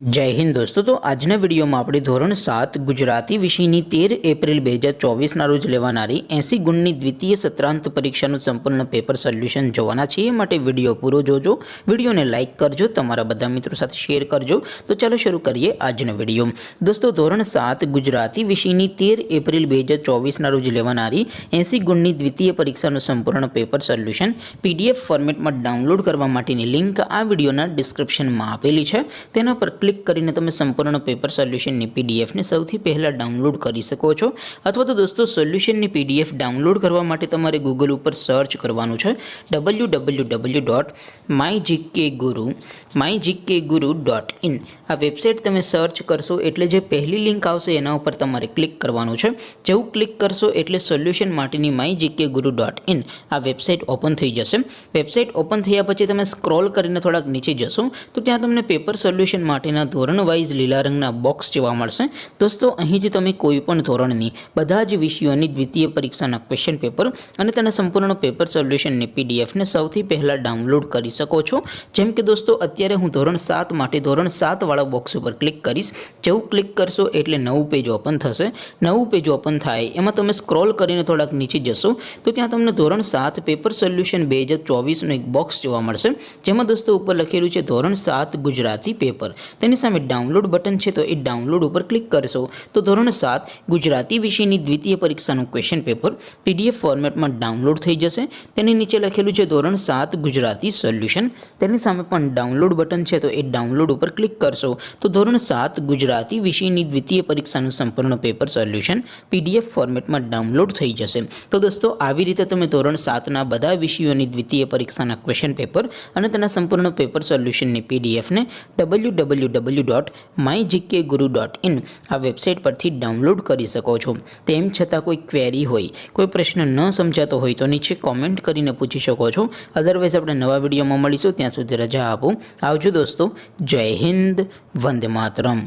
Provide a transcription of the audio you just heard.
जय हिंद दोस्तों। तो આજના વિડીયોમાં આપણે ધોરણ 7 ગુજરાતી વિષયની 13 એપ્રિલ 2024 ના રોજ લેવાનારી 80 ગુણની દ્વિતીય સત્રાંત પરીક્ષાનું સંપૂર્ણ પેપર સોલ્યુશન જોવાના છીએ। માટે વિડીયો પૂરો જોજો, વિડીયોને લાઇક કરજો, તમારા બધા મિત્રો સાથે શેર કરજો। તો ચાલો શરૂ કરીએ આજનો વિડીયો। દોસ્તો, ધોરણ 7 ગુજરાતી વિષયની 13 એપ્રિલ 2024 ના રોજ લેવાનારી 80 ગુણની દ્વિતીય પરીક્ષાનું સંપૂર્ણ પેપર સોલ્યુશન PDF ફોર્મેટમાં ડાઉનલોડ કરવા માટેની લિંક આ વિડીયોના ડિસ્ક્રિપ્શનમાં આપેલી છે। તેના પર ક્લિક કરીને તમે સંપૂર્ણ પેપર સોલ્યુશનની PDF ને સૌથી પહેલા ડાઉનલોડ કરી શકો છો। અથવા તો દોસ્તો, સોલ્યુશનની PDF ડાઉનલોડ કરવા માટે તમારે ગૂગલ ઉપર સર્ચ કરવાનું છે www.mygkguru.in। આ વેબસાઇટ તમે સર્ચ કરશો એટલે જે પહેલી લિંક આવશે એના ઉપર તમારે ક્લિક કરવાનું છે। જેવું ક્લિક કરશો એટલે સોલ્યુશન માટેની mygkguru.in આ વેબસાઇટ ઓપન થઈ જશે। વેબસાઇટ ઓપન થયા પછી તમે સ્ક્રોલ કરીને થોડાક નીચે જશો તો ત્યાં તમને પેપર સોલ્યુશન માટેના ધોરણ વાઇઝ લીલા રંગના બોક્સ જોવા મળશે। દોસ્તો, અહીંથી તમે કોઈ પણ ધોરણની બધા જ વિષયોની દ્વિતીય પરીક્ષાના ક્વેશ્ચન પેપર અને તેના સંપૂર્ણ પેપર સોલ્યુશનની PDF ને સૌથી પહેલા ડાઉનલોડ કરી શકો છો। જેમ કે દોસ્તો, અત્યારે હું ધોરણ 7 માટે ધોરણ 7 વાળા બોક્સ ઉપર ક્લિક કરીશ। જેવું ક્લિક કરશો એટલે નવું પેજ ઓપન થશે। નવું પેજ ઓપન થાય એમાં તમે સ્ક્રોલ કરીને થોડાક નીચે જશો તો ત્યાં તમને ધોરણ 7 પેપર સોલ્યુશન 2024નું એક બોક્સ જોવા મળશે। જેમાં દોસ્તો ઉપર લખેલું છે ધોરણ 7 ગુજરાતી પેપર। તેની સામે ડાઉનલોડ બટન છે, તો એ ડાઉનલોડ ઉપર ક્લિક કરશો તો ધોરણ 7 ગુજરાતી વિષયની દ્વિતીય પરીક્ષાનું ક્વેશ્ચન પેપર PDF ફોર્મેટમાં ડાઉનલોડ થઈ જશે। તેની નીચે લખેલું છે ધોરણ 7 ગુજરાતી સોલ્યુશન। તેની સામે પણ ડાઉનલોડ બટન છે, તો એ ડાઉનલોડ ઉપર ક્લિક કરશો તો ધોરણ 7 ગુજરાતી વિષયની દ્વિતીય પરીક્ષાનું સંપૂર્ણ પેપર સોલ્યુશન PDF ફોર્મેટમાં ડાઉનલોડ થઈ જશે। તો દોસ્તો, આવી રીતે તમે ધોરણ 7ના બધા વિષયોની દ્વિતીય પરીક્ષાના ક્વેશ્ચન પેપર અને તેના સંપૂર્ણ પેપર સોલ્યુશનની PDF ને www.mygkguru.in આ વેબસાઇટ પરથી ડાઉનલોડ કરી શકો છો। તેમ છતાં કોઈ ક્વેરી હોય, કોઈ પ્રશ્ન ન સમજાતો હોય તો નીચે કોમેન્ટ કરીને પૂછી શકો છો। અધરવાઇઝ આપણે નવા વિડીયોમાં મળીશું, ત્યાં સુધી રજા આપો। આવજો દોસ્તો। જય હિન્દ, વંદે માતરમ।